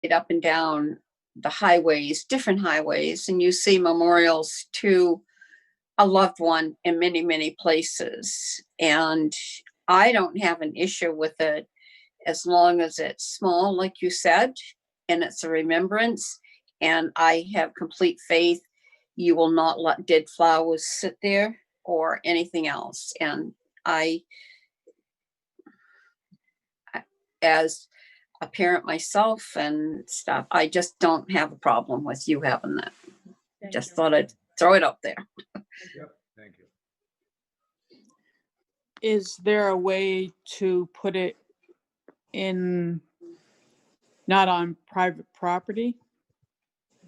up and down the highways, different highways, and you see memorials to a loved one in many, many places. And I don't have an issue with it as long as it's small, like you said, and it's a remembrance. And I have complete faith you will not let dead flowers sit there or anything else. And I, as a parent myself and stuff, I just don't have a problem with you having that. Just thought I'd throw it up there. Yep, thank you. Is there a way to put it in, not on private property?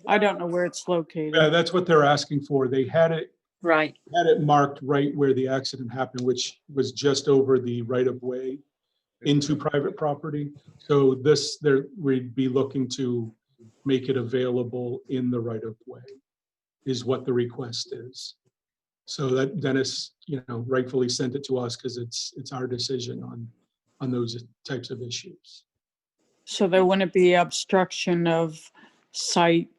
I don't know where it's located. Yeah, that's what they're asking for. They had it Right. marked right where the accident happened, which was just over the right of way into private property. So we'd be looking to make it available in the right of way is what the request is. So that Dennis, rightfully sent it to us because it's our decision on those types of issues. So there wouldn't be obstruction of sight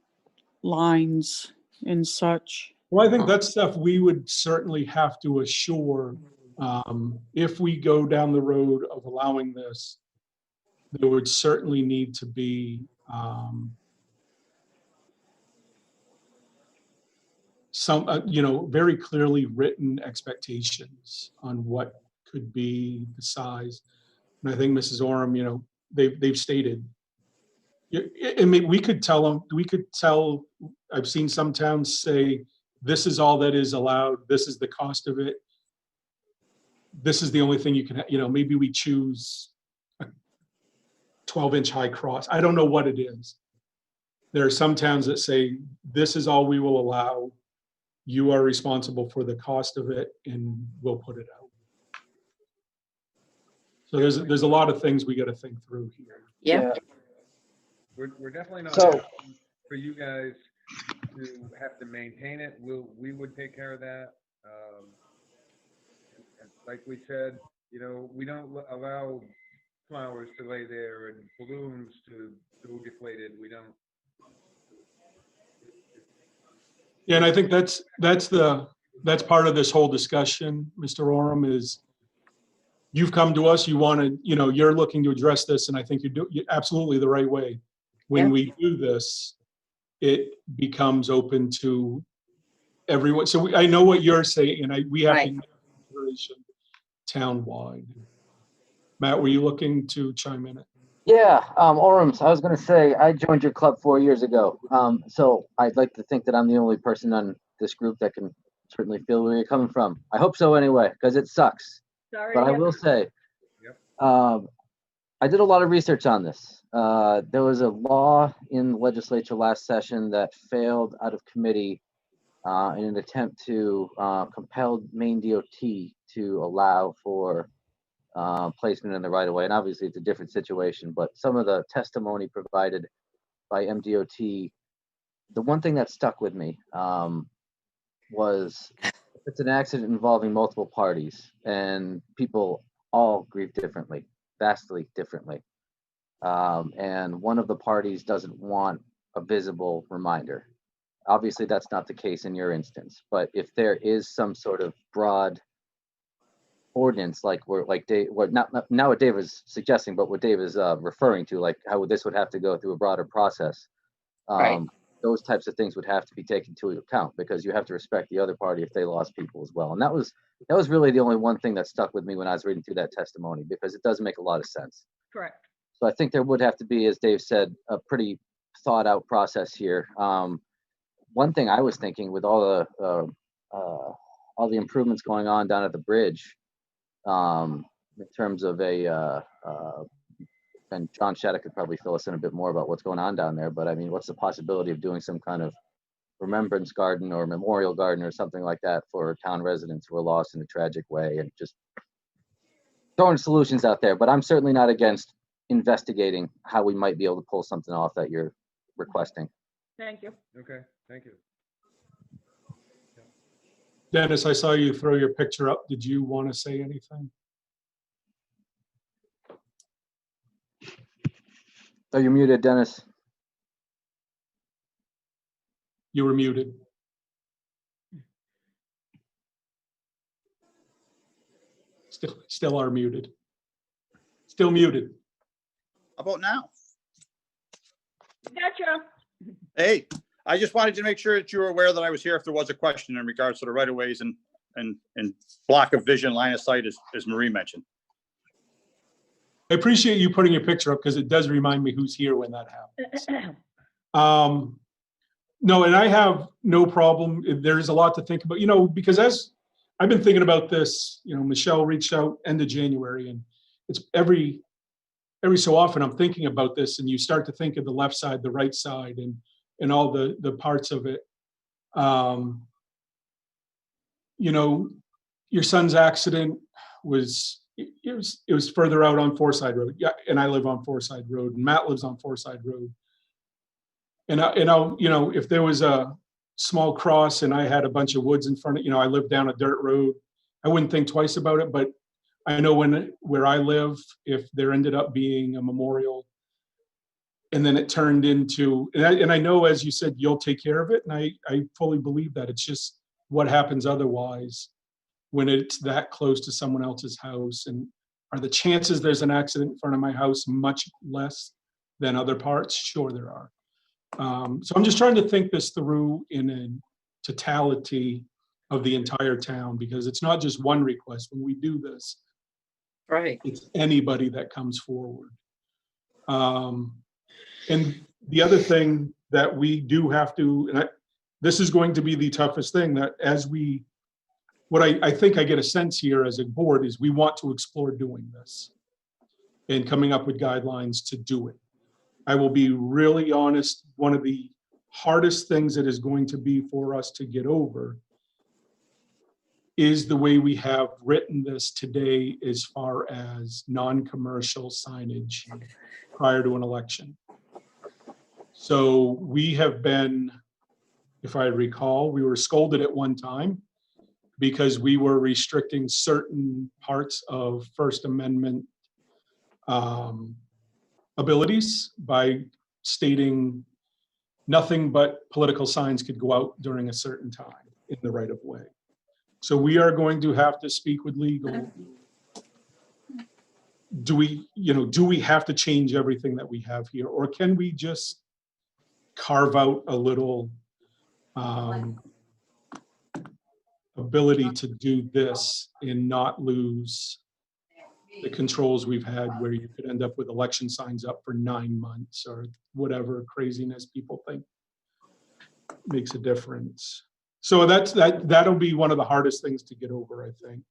lines and such. Well, I think that's stuff we would certainly have to assure if we go down the road of allowing this. There would certainly need to be some, very clearly written expectations on what could be the size. And I think Mrs. Oram, they've stated. I mean, we could tell, I've seen some towns say, this is all that is allowed. This is the cost of it. This is the only thing you can, maybe we choose a 12-inch high cross. I don't know what it is. There are some towns that say, this is all we will allow. You are responsible for the cost of it and we'll put it out. So there's a lot of things we got to think through here. Yeah. We're definitely not So- asking for you guys to have to maintain it. We would take care of that. Like we said, we don't allow flowers to lay there and balloons to go deflated. We don't. Yeah, and I think that's part of this whole discussion, Mr. Oram, is you've come to us, you want to, you're looking to address this, and I think you're absolutely the right way. When we do this, it becomes open to everyone. So I know what you're saying, and we have to make consideration town-wide. Matt, were you looking to chime in? Yeah, Orams, I was going to say, I joined your club 4 years ago. So I'd like to think that I'm the only person on this group that can certainly feel where you're coming from. I hope so anyway, because it sucks. Sorry. But I will say, I did a lot of research on this. There was a law in the legislature last session that failed out of committee in an attempt to compel Maine DOT to allow for placement in the right of way. And obviously it's a different situation, but some of the testimony provided by MDOT, the one thing that stuck with me was it's an accident involving multiple parties and people all grieve differently, vastly differently. And one of the parties doesn't want a visible reminder. Obviously that's not the case in your instance, but if there is some sort of broad ordinance, like Dave, not what Dave is suggesting, but what Dave is referring to, like how this would have to go through a broader process. Those types of things would have to be taken into account because you have to respect the other party if they lost people as well. And that was really the only one thing that stuck with me when I was reading through that testimony, because it does make a lot of sense. Correct. So I think there would have to be, as Dave said, a pretty thought out process here. One thing I was thinking with all the improvements going on down at the bridge, in terms of and John Shattuck could probably fill us in a bit more about what's going on down there, but I mean, what's the possibility of doing some kind of remembrance garden or memorial garden or something like that for town residents who were lost in a tragic way, and just throwing solutions out there. But I'm certainly not against investigating how we might be able to pull something off that you're requesting. Thank you. Okay, thank you. Dennis, I saw you throw your picture up. Did you want to say anything? Oh, you're muted, Dennis. You were muted. Still are muted. Still muted. How about now? Gotcha. Hey, I just wanted to make sure that you were aware that I was here if there was a question in regards to the right of ways and block of vision, line of sight, as Marie mentioned. I appreciate you putting your picture up because it does remind me who's here when that happens. No, and I have no problem. There's a lot to think about, because as I've been thinking about this, Michelle reached out end of January, and it's every so often I'm thinking about this, and you start to think of the left side, the right side, and all the parts of it. Your son's accident was further out on Forside Road. Yeah, and I live on Forside Road, and Matt lives on Forside Road. And if there was a small cross and I had a bunch of woods in front of, I live down a dirt road, I wouldn't think twice about it. But I know where I live, if there ended up being a memorial, and then it turned into, and I know, as you said, you'll take care of it, and I fully believe that. It's just what happens otherwise when it's that close to someone else's house. And are the chances there's an accident in front of my house much less than other parts? Sure, there are. So I'm just trying to think this through in a totality of the entire town, because it's not just one request. When we do this, Right. it's anybody that comes forward. And the other thing that we do have to, and this is going to be the toughest thing, that what I think I get a sense here as a board is we want to explore doing this and coming up with guidelines to do it. I will be really honest, one of the hardest things that is going to be for us to get over is the way we have written this today as far as non-commercial signage prior to an election. So we have been, if I recall, we were scolded at one time because we were restricting certain parts of First Amendment abilities by stating nothing but political signs could go out during a certain time in the right of way. So we are going to have to speak with legal. Do we have to change everything that we have here, or can we just carve out a little ability to do this and not lose the controls we've had, where you could end up with election signs up for 9 months or whatever craziness people think makes a difference. So that'll be one of the hardest things to get over, I think.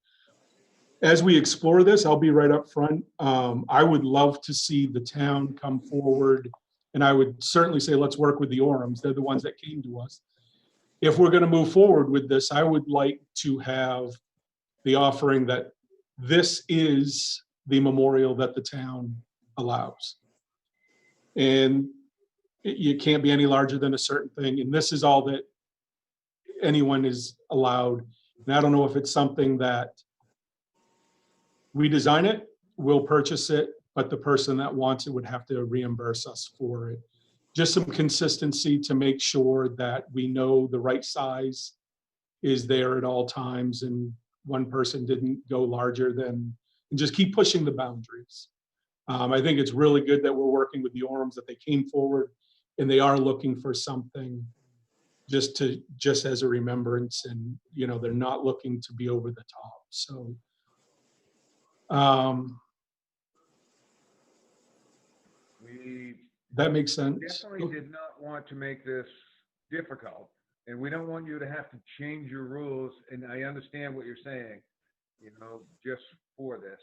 As we explore this, I'll be right up front. I would love to see the town come forward, and I would certainly say let's work with the Orams. They're the ones that came to us. If we're going to move forward with this, I would like to have the offering that this is the memorial that the town allows. And you can't be any larger than a certain thing. And this is all that anyone is allowed. And I don't know if it's something that we design it, we'll purchase it, but the person that wants it would have to reimburse us for it. Just some consistency to make sure that we know the right size is there at all times, and one person didn't go larger than, and just keep pushing the boundaries. I think it's really good that we're working with the Orams, that they came forward and they are looking for something just as a remembrance, and they're not looking to be over the top. So that makes sense. Definitely did not want to make this difficult, and we don't want you to have to change your rules. And I understand what you're saying, just for this.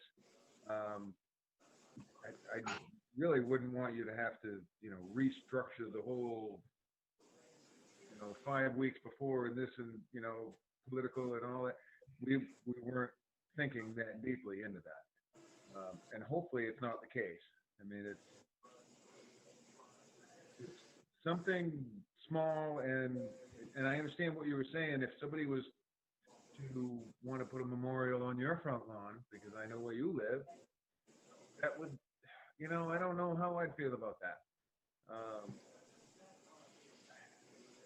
I really wouldn't want you to have to, restructure the whole, 5 weeks before and this and, political and all that. We weren't thinking that deeply into that. And hopefully it's not the case. I mean, it's something small, and I understand what you were saying. If somebody was to want to put a memorial on your front lawn, because I know where you live, that would, I don't know how I'd feel about that.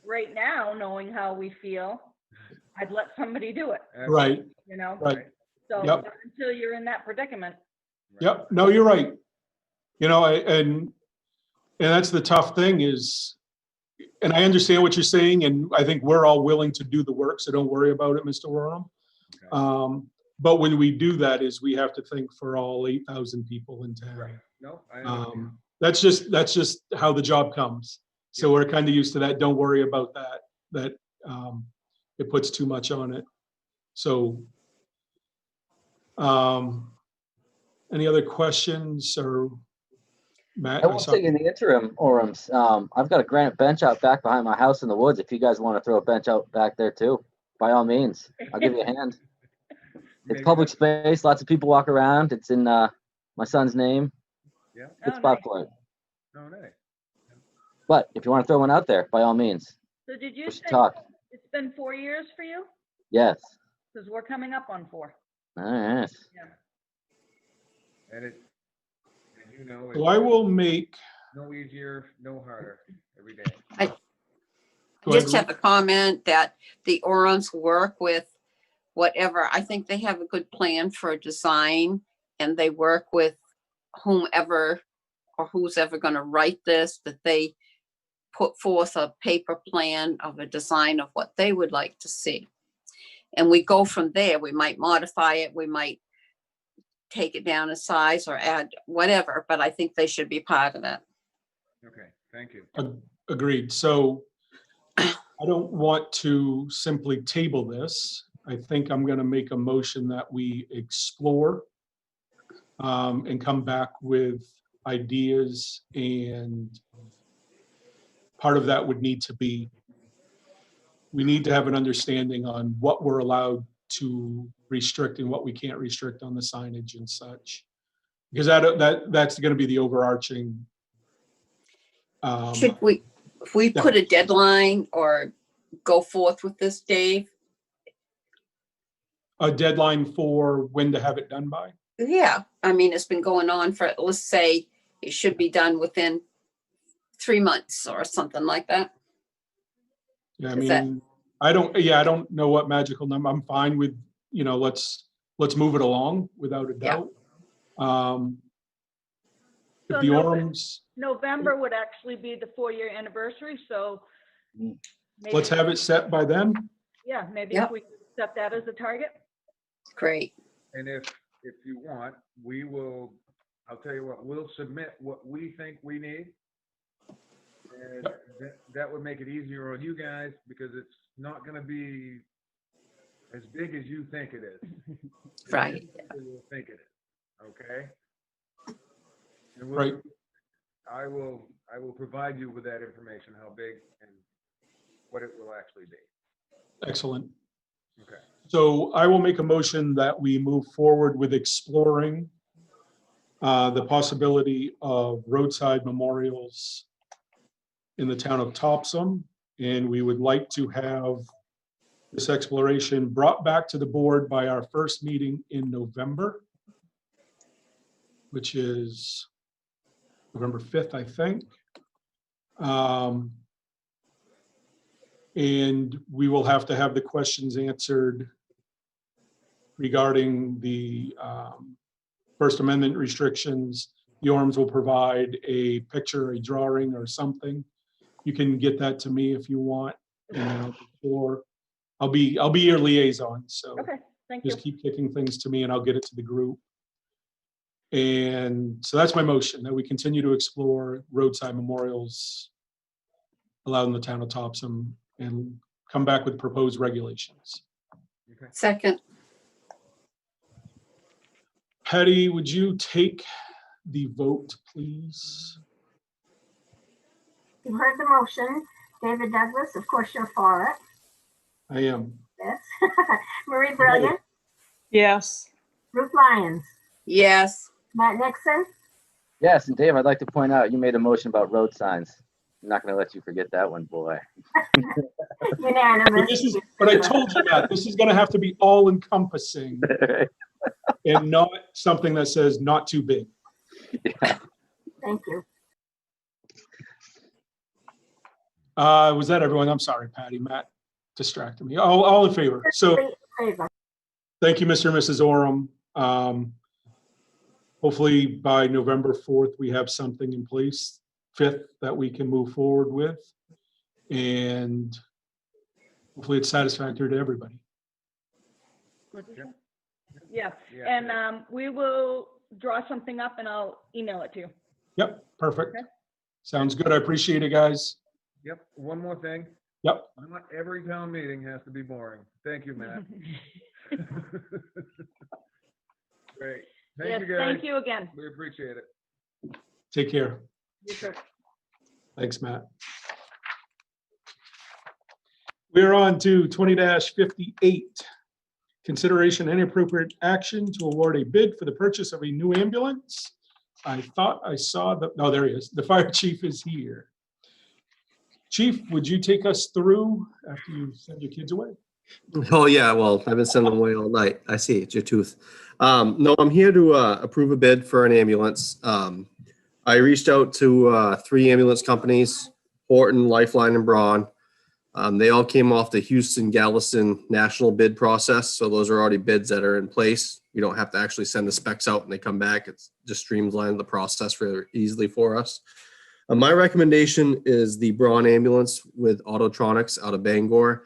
right now, knowing how we feel, I'd let somebody do it, Right, you know? right. So Yep. not until you're in that predicament. Yep, no, you're right. You know, and that's the tough thing is, and I understand what you're saying, and I think we're all willing to do the work, so don't worry about it, Mr. Warham. Okay. But when we do that is we have to think for all 8,000 people in town. Right. No, I understand. That's just how the job comes. So we're kind of used to that. Don't worry about that it puts too much on it. So, any other questions or Matt? I will say in the interim, Orams, I've got a granite bench out back behind my house in the woods. If you guys want to throw a bench out back there too, by all means, I'll give you a hand. It's Maybe public that's- space. Lots of people walk around. It's in my son's name. Yeah. Good Oh, spot nice. for it. No, nice. But if you want to throw one out there, by all means, So did you we should say talk. it's been 4 years for you? Yes. Because we're coming up on 4. All right. And it, and you know, So I it's will make. no easier, no harder every day. Go ahead, Just have a comment that the Orons work with whatever. I think they have a good plan for a design, and they work with whomever or who's ever going to write this, that they put forth a paper plan of a design of what they would like to see. And we go from there. We might modify it. We might take it down a size or add whatever, but I think they should be part of it. Okay, thank you. Agreed. So I don't want to simply table this. I think I'm going to make a motion that we explore and come back with ideas, and part of that would need to be, we need to have an understanding on what we're allowed to restrict and what we can't restrict on the signage and such. Because that's going to be the overarching. Should we, if we yeah. put a deadline or go forth with this, Dave? A deadline for when to have it done by? Yeah, I mean, it's been going on for, let's say, it should be done within 3 months or something like that. Yeah, I Is that- mean, I don't know what magical number. I'm fine with, let's move it along without a Yeah. doubt. If So the no- Orms, November would actually be the 4-year anniversary, so maybe, let's have it set by then. yeah, maybe Yep. if we could set that as a target. Great. And if you want, we will, I'll tell you what, we'll submit what we think we need. And that would make it easier on you guys because it's not gonna be as big as you think it is. Right. People will think it is, okay? And Right. I will provide you with that information, how big and what it will actually be. Excellent. Okay. So I will make a motion that we move forward with exploring the possibility of roadside memorials in the town of Topsom. And we would like to have this exploration brought back to the board by our first meeting in November, which is November 5th, I think. And we will have to have the questions answered regarding the First Amendment restrictions. The Orms will provide a picture, a drawing or something. You can get that to me if you want. And I'll be your liaison. So Okay, thank you. just keep kicking things to me and I'll get it to the group. And so that's my motion, that we continue to explore roadside memorials allowed in the town of Topsom and come back with proposed regulations. Okay. Second, Patty, would you take the vote, please? You heard the motion. David Douglas, of course, you're for it. I am. Yes. Marie Brilliant, Yes. Ruth Lyons, yes. Matt Nixon, Yes, and Dave, I'd like to point out, you made a motion about road signs. I'm not going to let you forget that one, boy. unanimous. But I told you that this is going to have to be all encompassing and not something that says not too big. Yeah. Thank you. Was that everyone? I'm sorry, Patty. Matt distracted me. All in favor. So Favor. thank you, Mr. and Mrs. Oram. Hopefully by November 4th, we have something in place, 5th, that we can move forward with. And hopefully it's satisfactory to everybody. Yeah, Yeah. and we will draw something up and I'll email it to you. Yep, perfect. Okay. Sounds good. I appreciate it, guys. Yep, one more thing. Yep. Not every town meeting has to be boring. Thank you, Matt. Great. Yes, Thank you, guys. thank you again. We appreciate it. Take care. You too. Thanks, Matt. We're on to 20-58. Consideration and appropriate action to award a bid for the purchase of a new ambulance. I thought I saw the, oh, there he is. The fire chief is here. Chief, would you take us through after you send your kids away? Oh, yeah, well, I've been sending them away all night. I see, it's your tooth. No, I'm here to approve a bid for an ambulance. I reached out to 3 ambulance companies, Horton, Lifeline, and Braun. They all came off the Houston Galveston national bid process, so those are already bids that are in place. You don't have to actually send the specs out and they come back. It's just streamlined the process really easily for us. My recommendation is the Braun ambulance with Autotronics out of Bangor,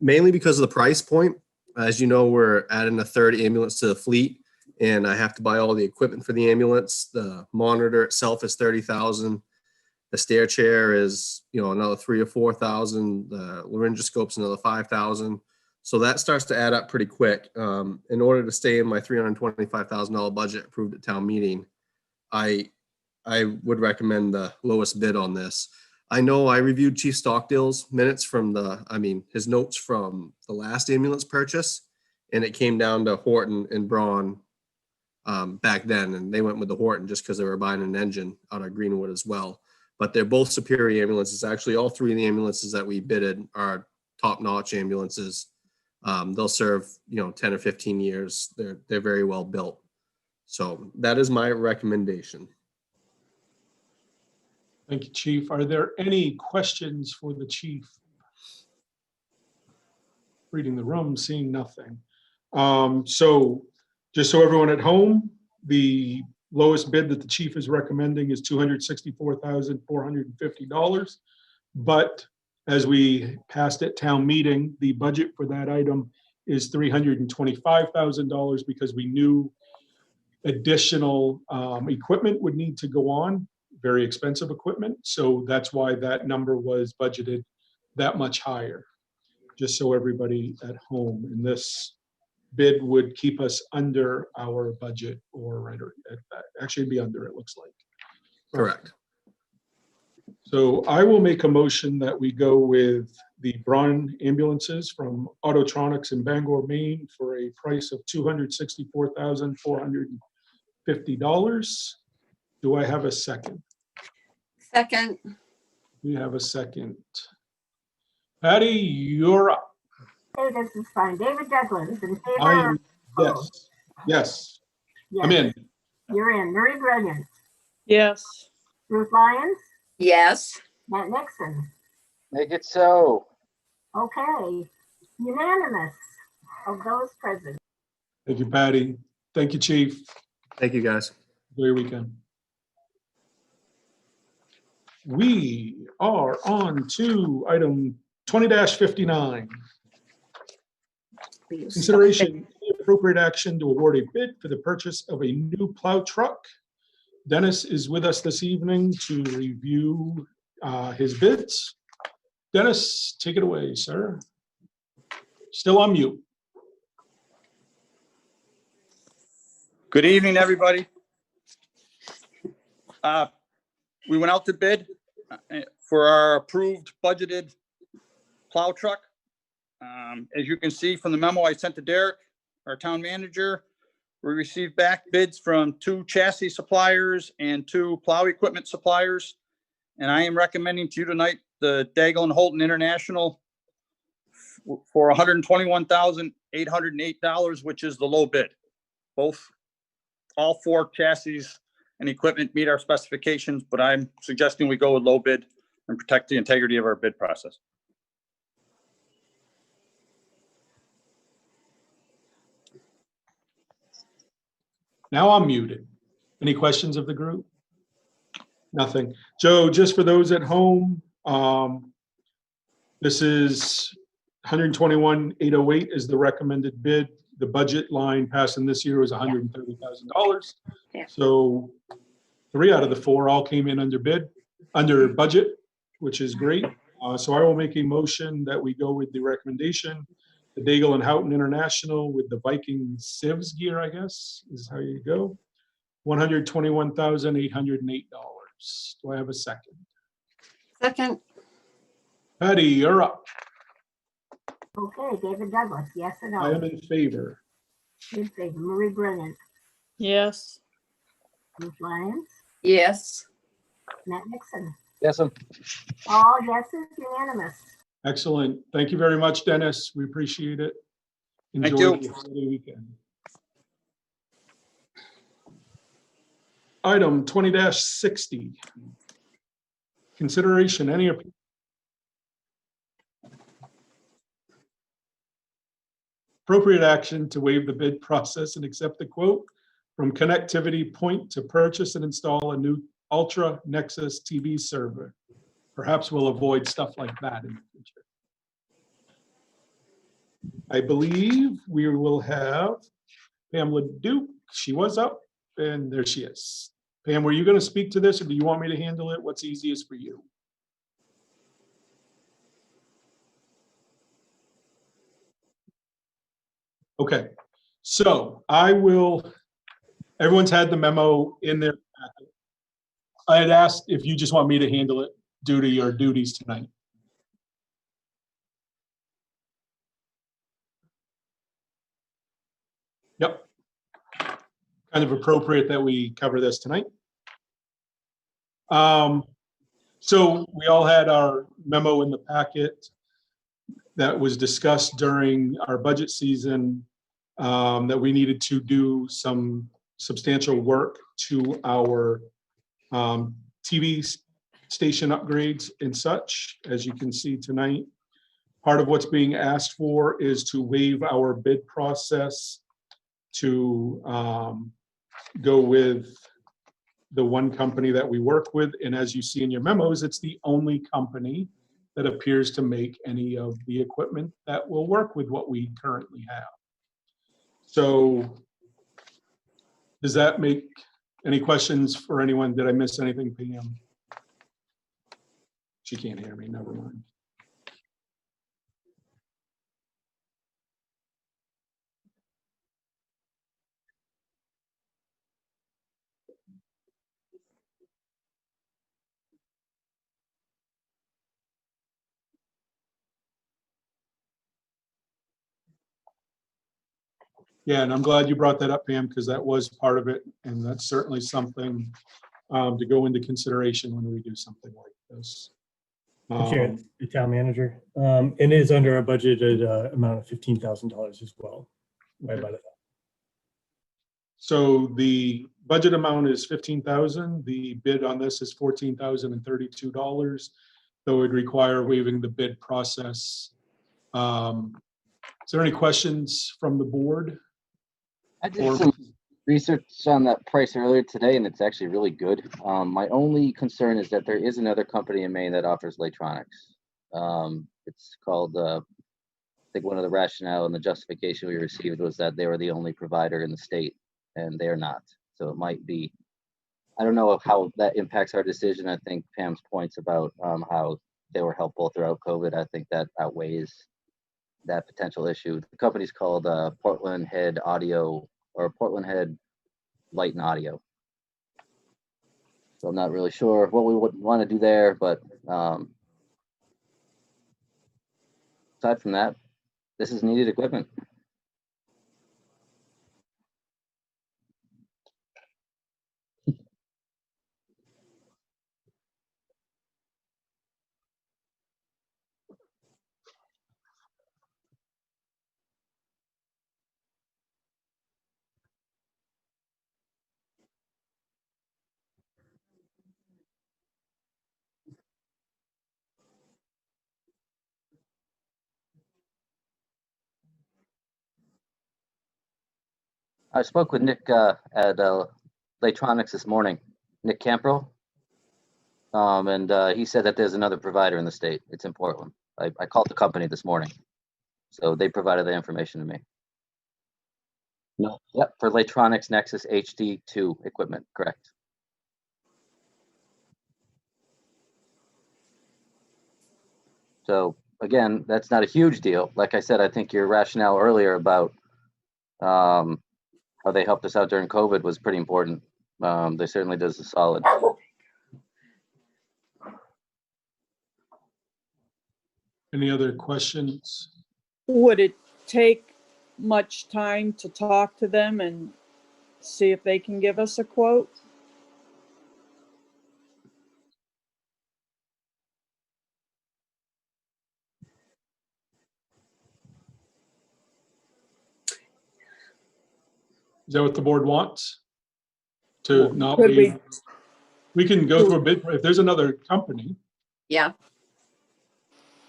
mainly because of the price point. As you know, we're adding a 3rd ambulance to the fleet, and I have to buy all the equipment for the ambulance. The monitor itself is $30,000. The stair chair is, another $3,000 or $4,000. The laryngoscope's another $5,000. So that starts to add up pretty quick. In order to stay in my $325,000 budget approved at town meeting, I would recommend the lowest bid on this. I know I reviewed Chief Stockdale's minutes from his notes from the last ambulance purchase, and it came down to Horton and Braun back then, and they went with the Horton just because they were buying an engine out of Greenwood as well. But they're both superior ambulances. Actually, all 3 of the ambulances that we bidded are top-notch ambulances. They'll serve, 10 or 15 years. They're very well built. So that is my recommendation. Thank you, Chief. Are there any questions for the chief? Reading the room, seeing nothing. So just so everyone at home, the lowest bid that the chief is recommending is $264,450. But as we passed at town meeting, the budget for that item is $325,000 because we knew additional equipment would need to go on, very expensive equipment. So that's why that number was budgeted that much higher, just so everybody at home. And this bid would keep us under our budget, or right at that. Actually, it'd be under, it looks like. Correct. So I will make a motion that we go with the Braun ambulances from Autotronics in Bangor, Maine for a price of $264,450. Do I have a second? Second, We have a second. Patty, you're up. Hey, this is fine. David Douglas in favor. I am, Oh. yes, Yes, I'm in. You're in. Marie Brilliant, Yes. Ruth Lyons, yes. Matt Nixon. Make it so. Okay, unanimous of those present. Thank you, Patty. Thank you, Chief. Thank you, guys. Enjoy your weekend. We are on to item 20-59. Consideration and appropriate action to award a bid for the purchase of a new plow truck. Dennis is with us this evening to review his bids. Dennis, take it away, sir. Still on mute. Good evening, everybody. We went out to bid for our approved budgeted plow truck. As you can see from the memo I sent to Derek, our town manager, we received back bids from 2 chassis suppliers and 2 plow equipment suppliers. And I am recommending to you tonight the Daigle and Holton International for $121,808, which is the low bid. All 4 chassis and equipment meet our specifications, but I'm suggesting we go with low bid and protect the integrity of our bid process. Now I'm muted. Any questions of the group? Nothing. Joe, just for those at home, this is 121,808 is the recommended bid. The budget line passing this year was $130,000. Yeah. So 3 out of the 4 all came in under budget, which is great. So I will make a motion that we go with the recommendation, the Daigle and Houghton International with the Viking Civs gear, I guess, is how you go. $121,808. Do I have a second? Second, Patty, you're up. Okay, David Douglas, yes or I am no? in favor. In favor. Marie Brennan, Yes. Ruth Lyons, yes. Matt Nixon. Yes, All yeses, unanimous. Excellent. Thank you very much, Dennis. We appreciate it. Thank Enjoy you. the holiday weekend. Item 20-60. Consideration, any appropriate action to waive the bid process and accept the quote from Connectivity Point to purchase and install a new Ultra Nexus TV server. Perhaps we'll avoid stuff like that in the future. I believe we will have Pamela Duke. She was up and there she is. Pam, were you going to speak to this or do you want me to handle it? What's easiest for you? Okay, so everyone's had the memo in their packet. I had asked if you just want me to handle it due to your duties tonight. Yep. Kind of appropriate that we cover this tonight. So we all had our memo in the packet that was discussed during our budget season, that we needed to do some substantial work to our TV station upgrades and such. As you can see tonight, part of what's being asked for is to waive our bid process to go with the one company that we work with. And as you see in your memos, it's the only company that appears to make any of the equipment that will work with what we currently have. So does that make any questions for anyone? Did I miss anything, Pam? She can't hear me, never mind. Yeah, and I'm glad you brought that up, Pam, because that was part of it. And that's certainly something to go into consideration when we do something like this. Chair, the town manager, it is under a budgeted amount of $15,000 as well. By about it. So the budget amount is $15,000. The bid on this is $14,032. Though it would require waiving the bid process. Is there any questions from the board? I did some research on that price earlier today, and it's actually really good. My only concern is that there is another company in Maine that offers electronics. It's called, I think one of the rationale and the justification we received was that they were the only provider in the state, and they're not. So it might be, I don't know how that impacts our decision. I think Pam's points about how they were helpful throughout COVID, I think that outweighs that potential issue. The company's called Portland Head Audio, or Portland Head Light and Audio. So I'm not really sure what we would want to do there, but aside from that, this is needed equipment. I spoke with Nick at Latronics this morning, Nick Camprell. And he said that there's another provider in the state. It's in Portland. I called the company this morning. So they provided the information to me. No. Yep, for Latronics Nexus HD2 equipment, correct. So again, that's not a huge deal. Like I said, I think your rationale earlier about how they helped us out during COVID was pretty important. They certainly does a solid. Any other questions? Would it take much time to talk to them and see if they can give us a quote? Is that what the board wants? To not Could waive? We can go through a bid, if there's another company. Yeah,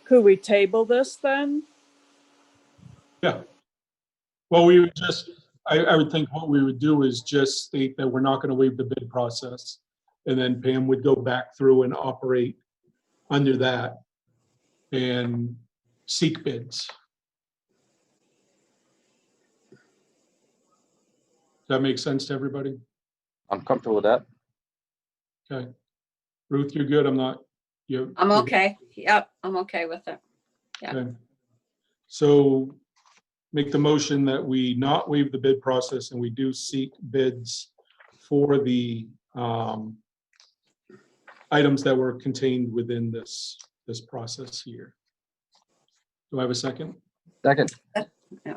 Could we table this then? Yeah. Well, we would just, I would think what we would do is just state that we're not going to waive the bid process. And then Pam would go back through and operate under that and seek bids. Does that make sense to everybody? I'm comfortable with that. Okay. Ruth, you're good. I'm not. I'm okay. Yep, I'm okay with it. Okay. So make the motion that we not waive the bid process and we do seek bids for the items that were contained within this process here. Do I have a second? Second. Yeah.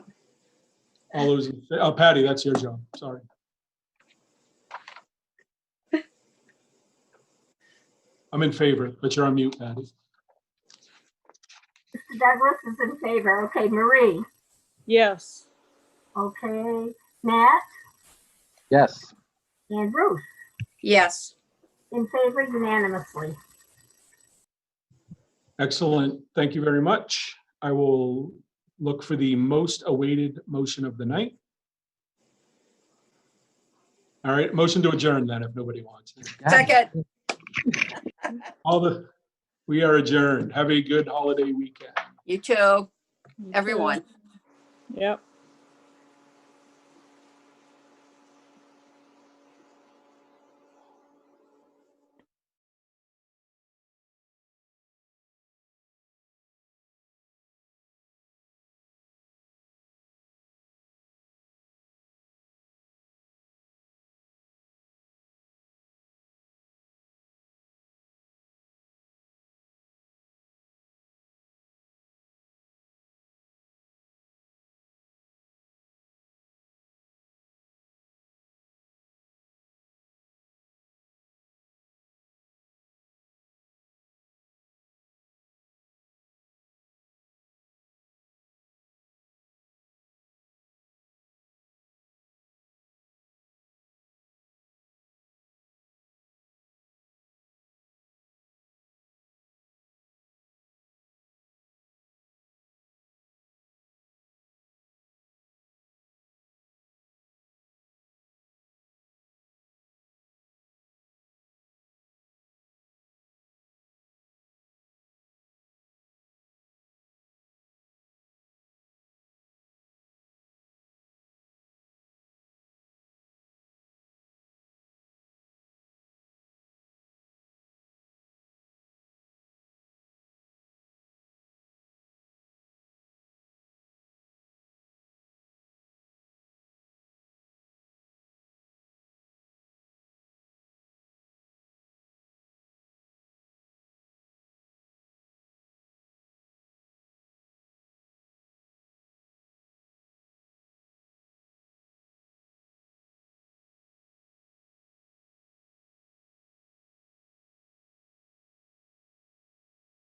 All those, Patty, that's your job. Sorry. I'm in favor, but you're on mute, Patty. Mr. Douglas is in favor. Okay, Marie. Yes. Okay, Matt Yes. and Ruth Yes, in favor unanimously. Excellent. Thank you very much. I will look for the most awaited motion of the night. All right, motion to adjourn then if nobody wants it. second. We are adjourned. Have a good holiday weekend. You too, everyone. Yep.